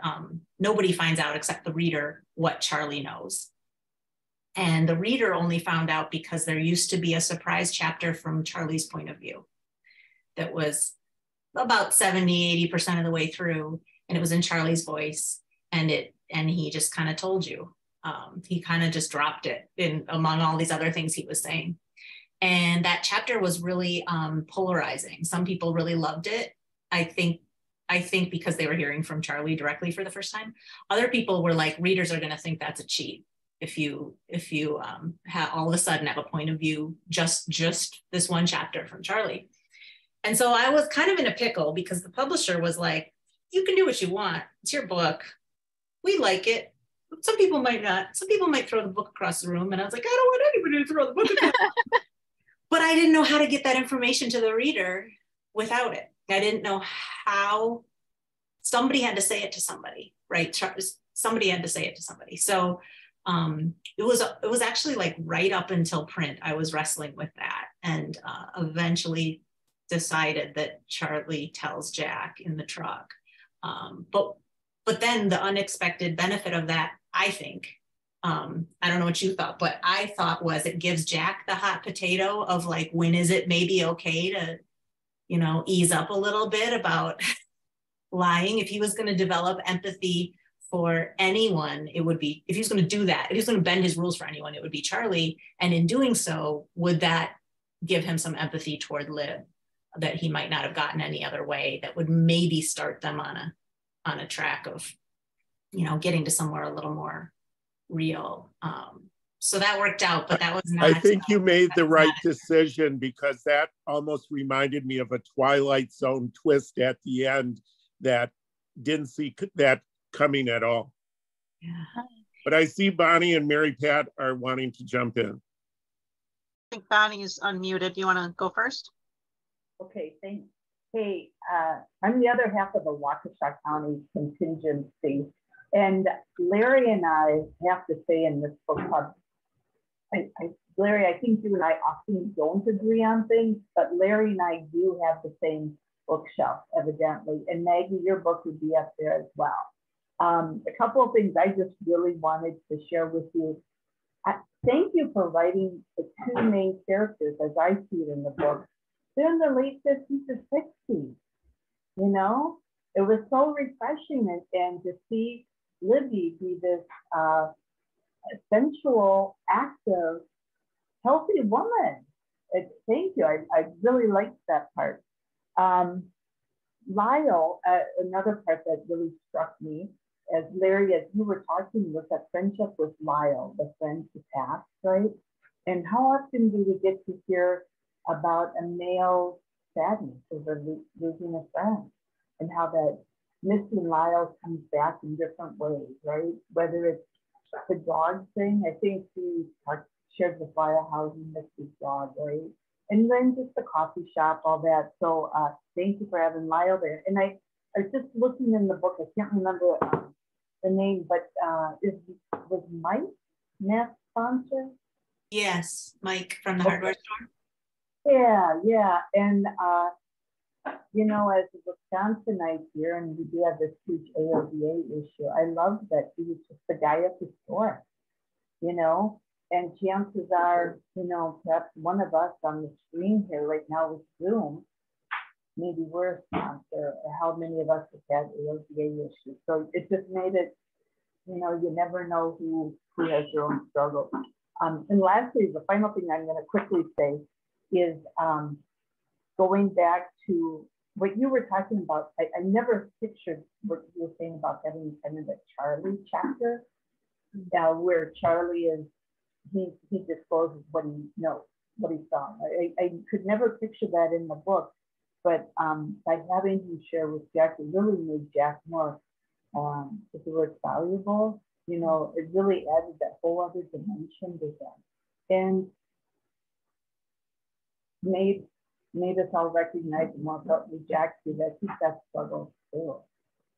nobody finds out except the reader what Charlie knows. And the reader only found out because there used to be a surprise chapter from Charlie's point of view that was about 70-80% of the way through, and it was in Charlie's voice, and he just kind of told you. He kind of just dropped it in among all these other things he was saying. And that chapter was really polarizing. Some people really loved it. I think because they were hearing from Charlie directly for the first time. Other people were like, readers are going to think that's a cheat if you all of a sudden have a point of view, just this one chapter from Charlie. And so I was kind of in a pickle because the publisher was like, you can do what you want. It's your book. We like it. Some people might not. Some people might throw the book across the room. And I was like, I don't want anybody to throw the book across the room. But I didn't know how to get that information to the reader without it. I didn't know how. Somebody had to say it to somebody, right? Somebody had to say it to somebody. So it was actually like right up until print, I was wrestling with that, and eventually decided that Charlie tells Jack in the truck. But then the unexpected benefit of that, I think, I don't know what you thought, but I thought was it gives Jack the hot potato of like, when is it maybe okay to, you know, ease up a little bit about lying. If he was going to develop empathy for anyone, it would be, if he was going to do that, if he was going to bend his rules for anyone, it would be Charlie. And in doing so, would that give him some empathy toward Liv that he might not have gotten any other way, that would maybe start them on a track of, you know, getting to somewhere a little more real. So that worked out, but that was not. I think you made the right decision, because that almost reminded me of a Twilight Zone twist at the end that didn't see that coming at all. Yeah. But I see Bonnie and Mary Pat are wanting to jump in. I think Bonnie's unmuted. You want to go first? Okay, thanks. Hey, I'm the other half of the Waukesha County contingency. And Larry and I have to say in this book club, Larry, I think you and I often don't agree on things, but Larry and I do have the same bookshelf, evidently. And Maggie, your book would be up there as well. A couple of things I just really wanted to share with you. Thank you for writing the two main characters as I see it in the book. They're in the late 50s or 60s, you know? It was so refreshing and to see Libby be this sensual, active, healthy woman. Thank you. I really liked that part. Lyle, another part that really struck me, as Larry, as you were talking, was that friendship with Lyle, the friend who passed, right? And how often do we get to hear about a male sadness over losing a friend, and how that missing Lyle comes back in different ways, right? Whether it's the dog thing, I think he shared with Lyle how he missed his dog, right? And then just the coffee shop, all that. So thank you for having Lyle there. And I was just looking in the book, I can't remember the name, but was Mike Matt's sponsor? Yes, Mike from the hardware store. Yeah. And You know, as a Wisconsinite here, and we do have this huge AODA issue, I love that he was just the guy at the store, you know, and chances are, you know, perhaps one of us on the screen here right now with Zoom, maybe we're a sponsor, or how many of us have had AODA issues. So it just made it, you know, you never know who has their own struggles. And lastly, the final thing I'm going to quickly say is going back to what you were talking about. I never pictured what you were saying about having kind of a Charlie chapter, where Charlie is, he discloses what he knows, what he saw. I could never picture that in the book, but by having him share with Jack, it really made Jack more, if the word valuable, you know, it really added that whole other dimension to them, and made us all recognize and walk out with Jack too, that he's got struggles too,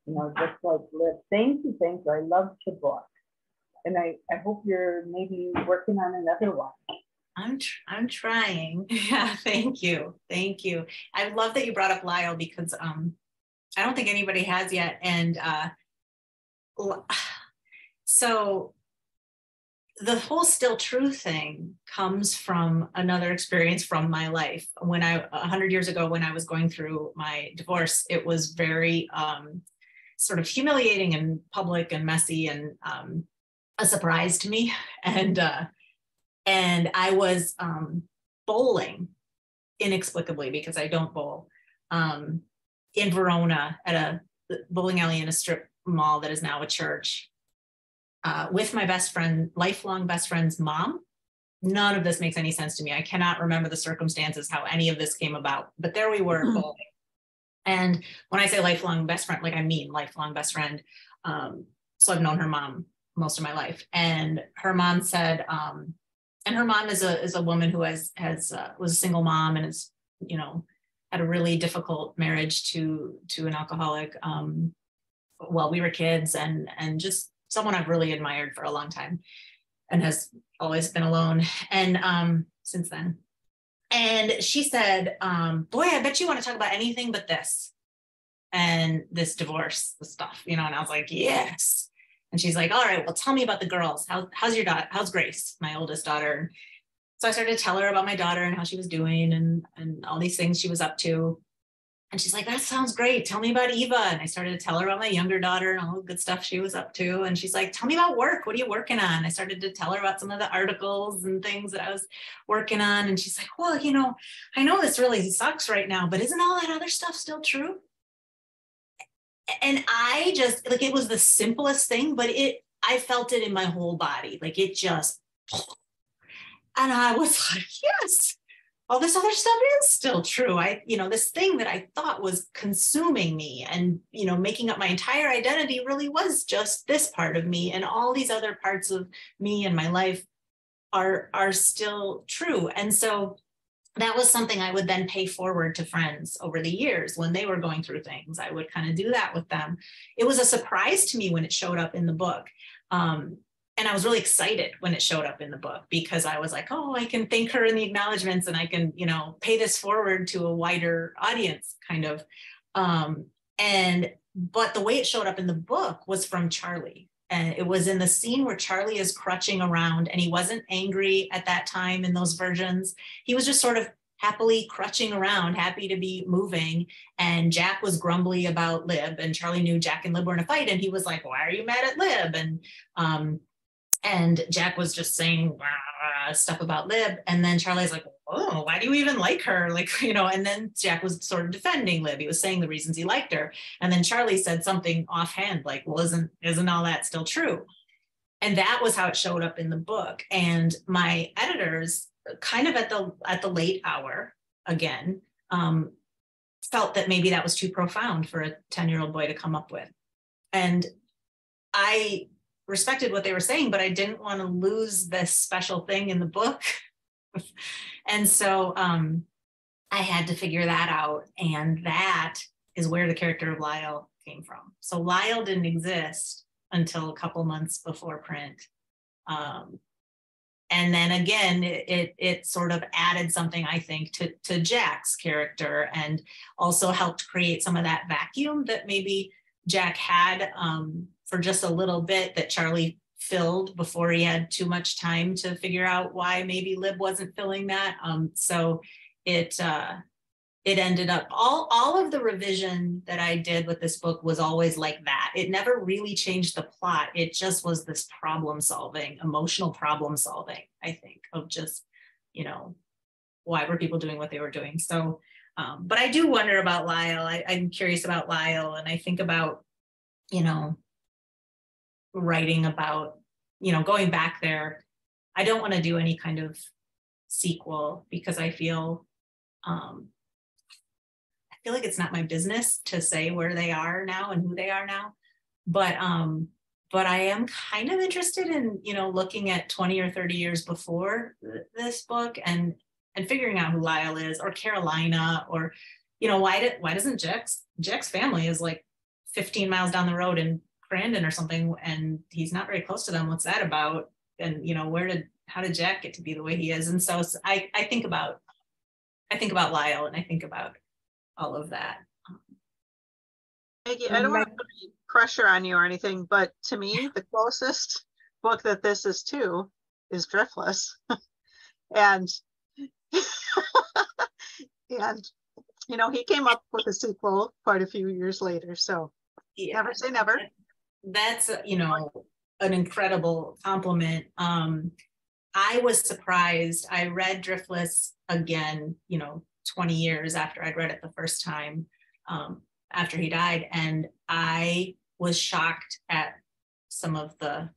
you know, just like Liv. Thank you. I loved the book, and I hope you're maybe working on another one. I'm trying. Yeah, thank you. I love that you brought up Lyle, because I don't think anybody has yet, and so the whole still true thing comes from another experience from my life. When 100 years ago, when I was going through my divorce, it was very sort of humiliating and public and messy, and a surprise to me. And I was bowling inexplicably, because I don't bowl, in Verona at a bowling alley in a strip mall that is now a church, with my best friend, lifelong best friend's mom. None of this makes any sense to me. I cannot remember the circumstances, how any of this came about, but there we were bowling. And when I say lifelong best friend, like, I mean lifelong best friend. So I've known her mom most of my life. And her mom said, and her mom is a woman who was a single mom, and is, you know, had a really difficult marriage to an alcoholic while we were kids, and just someone I've really admired for a long time, and has always been alone, and since then. And she said, boy, I bet you want to talk about anything but this and this divorce, the stuff, you know. And I was like, yes. And she's like, all right, well, tell me about the girls. How's your daughter? How's Grace, my oldest daughter? So I started to tell her about my daughter and how she was doing, and all these things she was up to. And she's like, that sounds great. Tell me about Eva. And I started to tell her about my younger daughter and all the good stuff she was up to. And she's like, tell me about work. What are you working on? I started to tell her about some of the articles and things that I was working on. And she's like, well, you know, I know this really sucks right now, but isn't all that other stuff still true? And I just, like, it was the simplest thing, but I felt it in my whole body. Like, it just, and I was like, yes, all this other stuff is still true. You know, this thing that I thought was consuming me and, you know, making up my entire identity really was just this part of me, and all these other parts of me and my life are still true. And so that was something I would then pay forward to friends over the years when they were going through things. I would kind of do that with them. It was a surprise to me when it showed up in the book. And I was really excited when it showed up in the book, because I was like, oh, I can thank her in the acknowledgments, and I can, you know, pay this forward to a wider audience, kind of. But the way it showed up in the book was from Charlie. And it was in the scene where Charlie is crutching around, and he wasn't angry at that time in those versions. He was just sort of happily crutching around, happy to be moving. And Jack was grumbly about Lib, and Charlie knew Jack and Lib were in a fight. And he was like, why are you mad at Lib? And Jack was just saying stuff about Lib. And then Charlie's like, oh, why do you even like her? Like, you know, and then Jack was sort of defending Lib. He was saying the reasons he liked her. And then Charlie said something offhand, like, well, isn't all that still true? And that was how it showed up in the book. And my editors, kind of at the late hour, again, felt that maybe that was too profound for a 10-year-old boy to come up with. And I respected what they were saying, but I didn't want to lose this special thing in the book. And so I had to figure that out. And that is where the character of Lyle came from. So Lyle didn't exist until a couple months before print. and then again, it sort of added something, I think, to Jack's character, and also helped create some of that vacuum that maybe Jack had for just a little bit, that Charlie filled before he had too much time to figure out why maybe Lib wasn't filling that. So it ended up, all of the revision that I did with this book was always like that. It never really changed the plot. It just was this problem solving, emotional problem solving, I think, of just, you know, why were people doing what they were doing? So, but I do wonder about Lyle. I'm curious about Lyle, and I think about, you know, writing about, you know, going back there. I don't want to do any kind of sequel because I feel like it's not my business to say where they are now and who they are now. But I am kind of interested in, you know, looking at 20 or 30 years before this book and figuring out who Lyle is, or Carolina, or, you know, why doesn't Jack's family is like 15 miles down the road in Crandon or something, and he's not very close to them. What's that about? And, you know, how did Jack get to be the way he is? And so I think about Lyle, and I think about all of that. Maggie, I don't want to put any pressure on you or anything, but to me, the closest book that this is to is Driftless. and and you know, he came up with a sequel quite a few years later, so yeah, never say never. That's, you know, an incredible compliment. I was surprised. I read Driftless again, you know, 20 years after I'd read it the first time, after he died, and I was shocked at some of the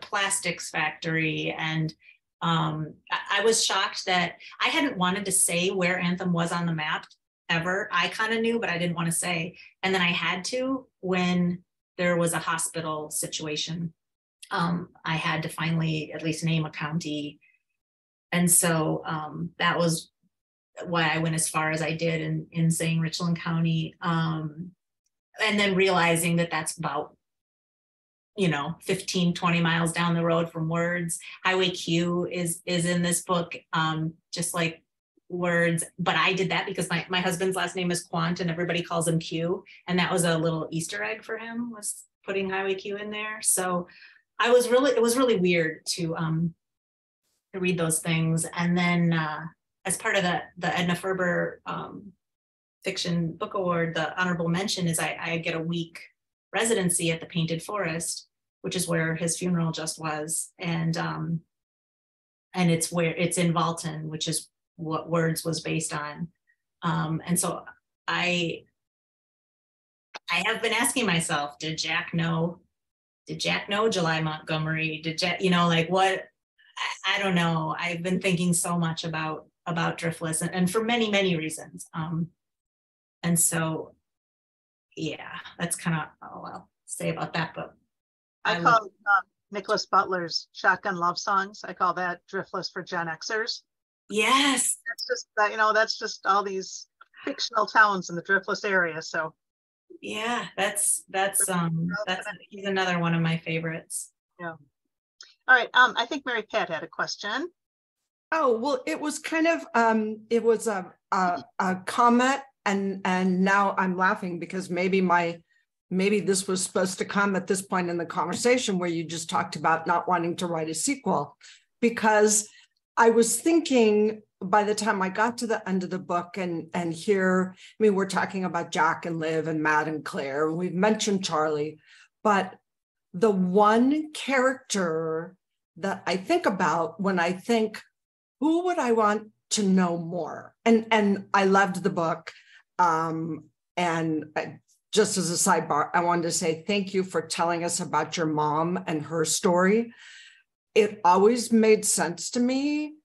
plastics factory, and I was shocked that I hadn't wanted to say where Anthem was on the map ever. I kind of knew, but I didn't want to say, and then I had to when there was a hospital situation. I had to finally at least name a county, and so that was why I went as far as I did in saying Richland County, and then realizing that that's about, you know, 15, 20 miles down the road from Words. Highway Q is in this book, just like Words, but I did that because my husband's last name is Quant and everybody calls him Q, and that was a little Easter egg for him, was putting Highway Q in there. So it was really weird to read those things. And then as part of the Edna Ferber Fiction Book Award, the honorable mention is I get a week residency at the Painted Forest, which is where his funeral just was, and it's in Valton, which is what Words was based on. And so I have been asking myself, did Jack know July Montgomery? Did Jack, you know, like what? I don't know. I've been thinking so much about Driftless, and for many, many reasons. And so, yeah, that's kind of all I'll say about that book. I call Nicholas Butler's Shotgun Love Songs. I call that Driftless for Gen Xers. Yes. That's just that, you know, that's just all these fictional towns in the Driftless area. So yeah, that's he's another one of my favorites. Yeah. All right. I think Mary Pat had a question. Oh, well, it was kind of it was a comment, and now I'm laughing because maybe this was supposed to come at this point in the conversation where you just talked about not wanting to write a sequel, because I was thinking by the time I got to the end of the book and here, I mean, we're talking about Jack and Liv and Matt and Claire, and we've mentioned Charlie, but the one character that I think about when I think, who would I want to know more? And I loved the book. Just as a sidebar, I wanted to say thank you for telling us about your mom and her story. It always made sense to me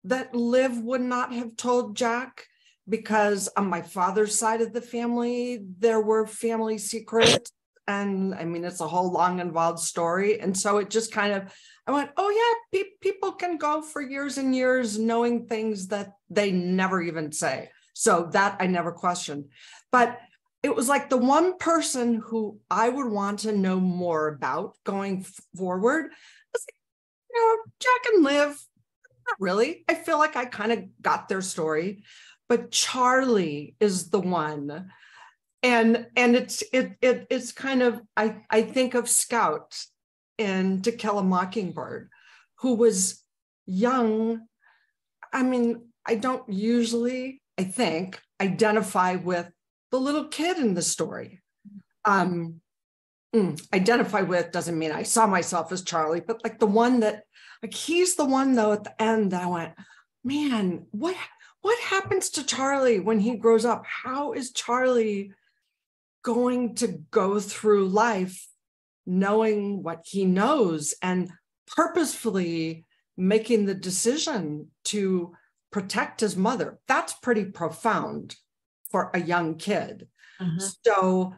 that Liv would not have told Jack, because on my father's side of the family, there were family secrets. And I mean, it's a whole long, involved story. And so it just kind of, I went, oh yeah, people can go for years and years knowing things that they never even say. So that I never questioned. But it was like the one person who I would want to know more about going forward. Jack and Liv, not really. I feel like I kind of got their story, but Charlie is the one. And it's kind of, I think of Scout in To Kill a Mockingbird, who was young. I mean, I don't usually, I think, identify with the little kid in the story. Identify with doesn't mean I saw myself as Charlie, but like the one that, like, he's the one though at the end that I went, man, what happens to Charlie when he grows up? How is Charlie going to go through life knowing what he knows and purposefully making the decision to protect his mother? That's pretty profound for a young kid. So,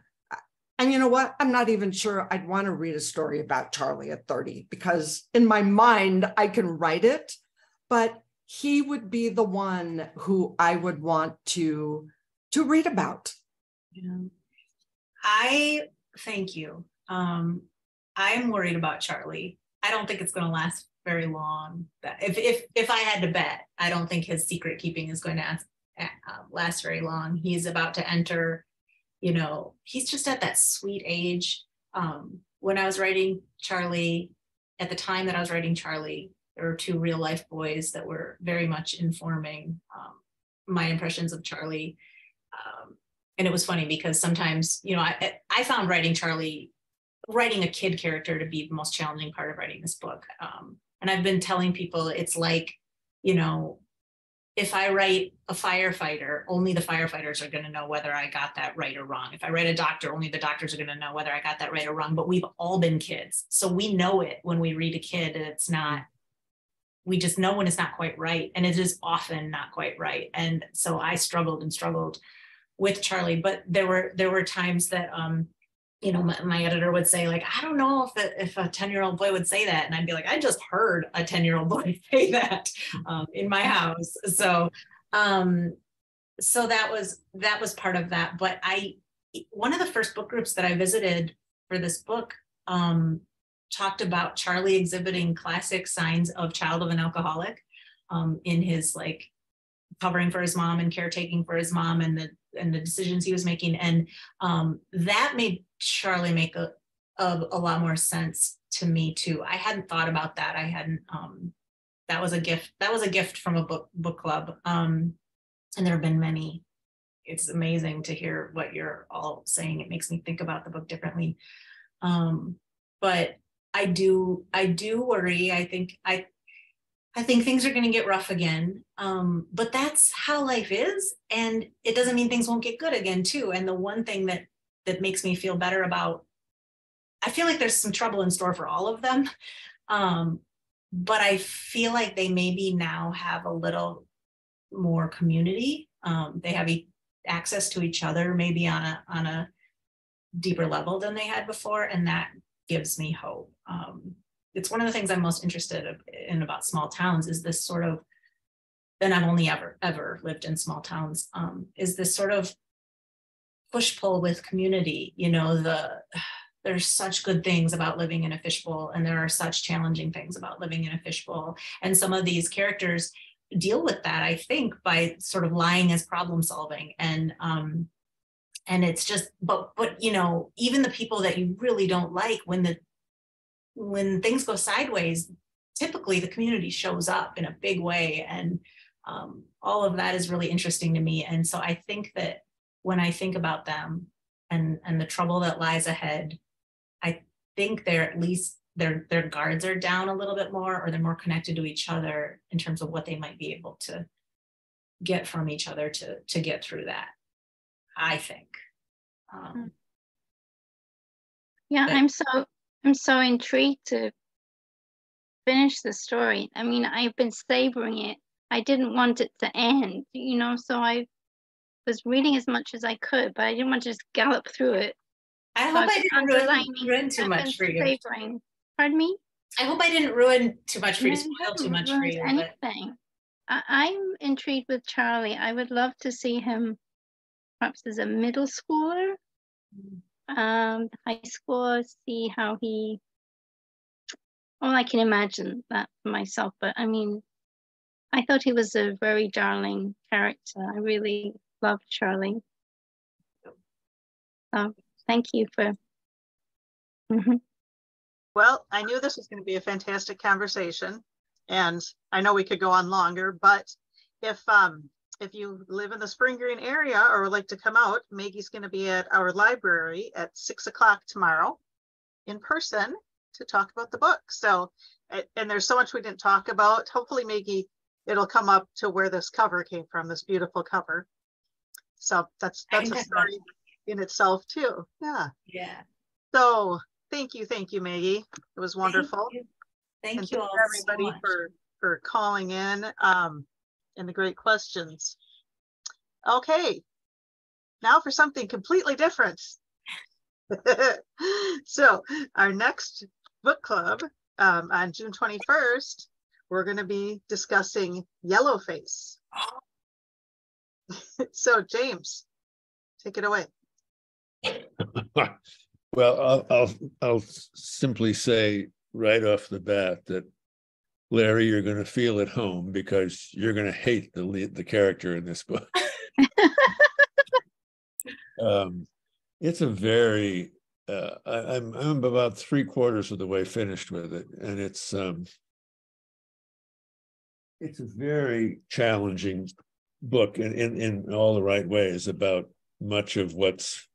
and you know what? I'm not even sure I'd want to read a story about Charlie at 30, because in my mind, I can write it, but he would be the one who I would want to read about. Yeah. I thank you. I'm worried about Charlie. I don't think it's going to last very long. If I had to bet, I don't think his secret keeping is going to last very long. He's about to enter, he's just at that sweet age. When I was writing Charlie, at the time that I was writing Charlie, there were two real life boys that were very much informing my impressions of Charlie. And it was funny because sometimes, I found writing a kid character to be the most challenging part of writing this book. And I've been telling people it's like, if I write a firefighter, only the firefighters are going to know whether I got that right or wrong. If I write a doctor, only the doctors are going to know whether I got that right or wrong. But we've all been kids. So we know it when we read a kid, and it's not, we just know when it's not quite right. And it is often not quite right. And so I struggled with Charlie, but there were times that, my editor would say, like, I don't know if a 10-year-old boy would say that. And I'd be like, I just heard a 10-year-old boy say that in my house. So that was part of that. But one of the first book groups that I visited for this book talked about Charlie exhibiting classic signs of child of an alcoholic in his, like, covering for his mom and caretaking for his mom and the decisions he was making. And that made Charlie make a lot more sense to me too. I hadn't thought about that. I hadn't, that was a gift from a book club. And there have been many. It's amazing to hear what you're all saying. It makes me think about the book differently. But I do worry. I think things are going to get rough again, but that's how life is, and it doesn't mean things won't get good again too. And the one thing that makes me feel better about, I feel like there's some trouble in store for all of them, but I feel like they maybe now have a little more community. They have access to each other, maybe on a deeper level than they had before, and that gives me hope. It's one of the things I'm most interested in about small towns is this sort of, and I've only ever lived in small towns, is this sort of push-pull with community. There's such good things about living in a fishbowl, and there are such challenging things about living in a fishbowl. And some of these characters deal with that, I think, by sort of lying as problem solving. And it's just, but even the people that you really don't like, when things go sideways, typically the community shows up in a big way. And all of that is really interesting to me. And so I think that when I think about them and the trouble that lies ahead, I think they're at least their guards are down a little bit more, or they're more connected to each other in terms of what they might be able to get from each other to get through that, I think. I'm so intrigued to finish the story. I mean, I've been savoring it. I didn't want it to end, so I was reading as much as I could, but I didn't want to just gallop through it. I hope I didn't ruin too much for you. Savoring. Pardon me? I hope I didn't ruin too much for you, spoil too much for you. Anything. I'm intrigued with Charlie. I would love to see him perhaps as a middle schooler. High school, see how he Well, I can imagine that for myself, but I mean, I thought he was a very darling character. I really loved Charlie. So thank you for. Mhm. Well, I knew this was going to be a fantastic conversation, and I know we could go on longer, but if you live in the Spring Green area or would like to come out, Maggie's going to be at our library at 6 o'clock tomorrow in person to talk about the book. So, and there's so much we didn't talk about. Hopefully, Maggie, it'll come up to where this cover came from, this beautiful cover. So that's a story in itself too. Yeah. Yeah. So thank you, Maggie. It was wonderful. Thank you all everybody so much. for calling in and the great questions. Okay, now for something completely different. So our next book club on June 21st, we're going to be discussing Yellowface. So James, take it away. Well, I'll simply say right off the bat that, Larry, you're going to feel at home because you're going to hate the character in this book. It's a very I'm about 3/4 of the way finished with it, and it's a very challenging book in all the right ways about much of what's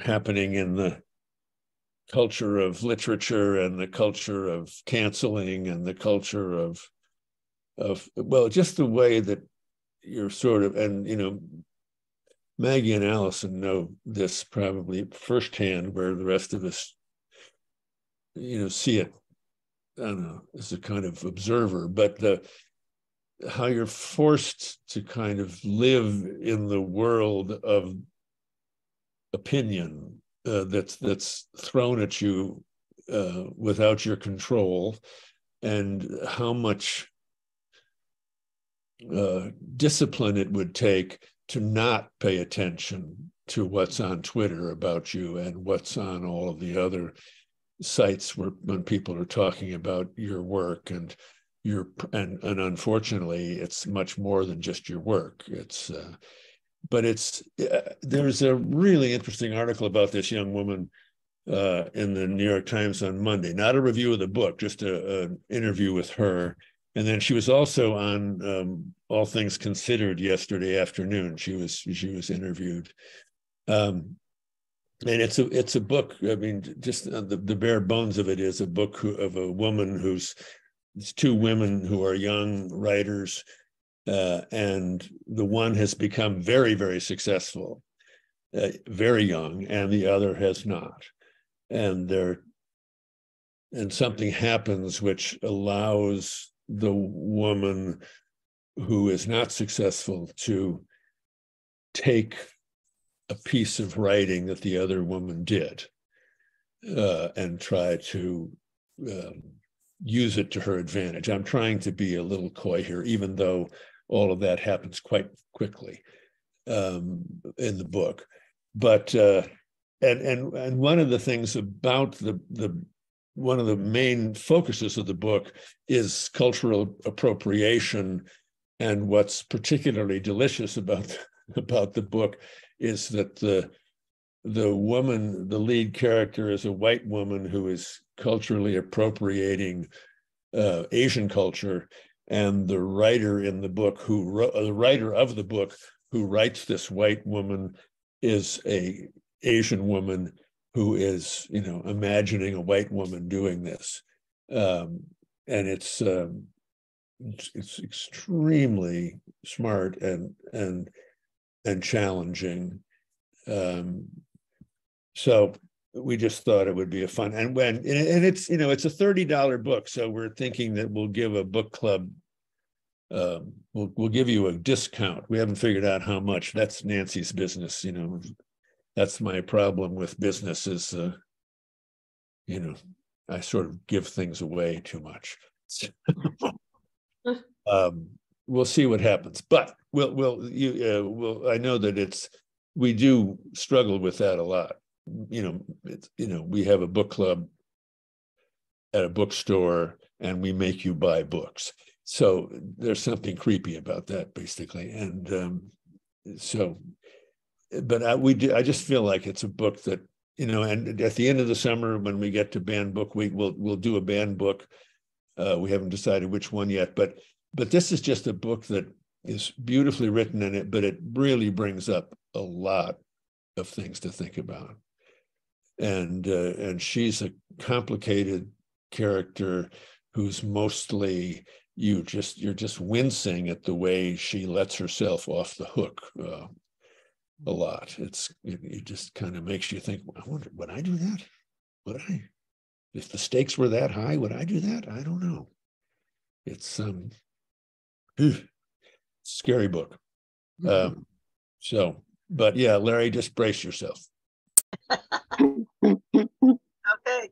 happening in the culture of literature and the culture of canceling and the culture of well, just the way that you're sort of, and Maggie and Allison know this probably firsthand, where the rest of us see it, I don't know, as a kind of observer, but how you're forced to kind of live in the world of opinion that's thrown at you without your control, and how much discipline it would take to not pay attention to what's on Twitter about you and what's on all of the other sites when people are talking about your work and and unfortunately it's much more than just your work. But there's a really interesting article about this young woman in the New York Times on Monday, not a review of the book, just an interview with her. And then she was also on All Things Considered yesterday afternoon. She was interviewed. And it's a book. I mean, just the bare bones of it is a book of a woman it's two women who are young writers, and the one has become very, very successful, very young, and the other has not. And something happens which allows the woman who is not successful to take a piece of writing that the other woman did and try to use it to her advantage. I'm trying to be a little coy here, even though all of that happens quite quickly in the book. But and one of the things about one of the main focuses of the book is cultural appropriation. And what's particularly delicious about the book is that the woman, the lead character, is a white woman who is culturally appropriating Asian culture, and the writer in the book the writer of the book who writes this white woman is a Asian woman who is, imagining a white woman doing this, and it's extremely smart and challenging. So we just thought it would be a fun, and it's it's a $30 book, so we're thinking that we'll give a book club. We'll give you a discount. We haven't figured out how much. That's Nancy's business. That's my problem with business is, I sort of give things away too much. We'll see what happens, but I know that we do struggle with that a lot. We have a book club at a bookstore and we make you buy books. So there's something creepy about that, basically. And but I just feel like it's a book that, you know, and at the end of the summer, when we get to banned book week, we'll do a banned book. We haven't decided which one yet, but this is just a book that is beautifully written in it, but it really brings up a lot of things to think about. And she's a complicated character who's mostly you're just wincing at the way she lets herself off the hook a lot. It just kind of makes you think, I wonder, would I do that? If the stakes were that high, would I do that? I don't know. It's scary book. But yeah, Larry, just brace yourself. Okay.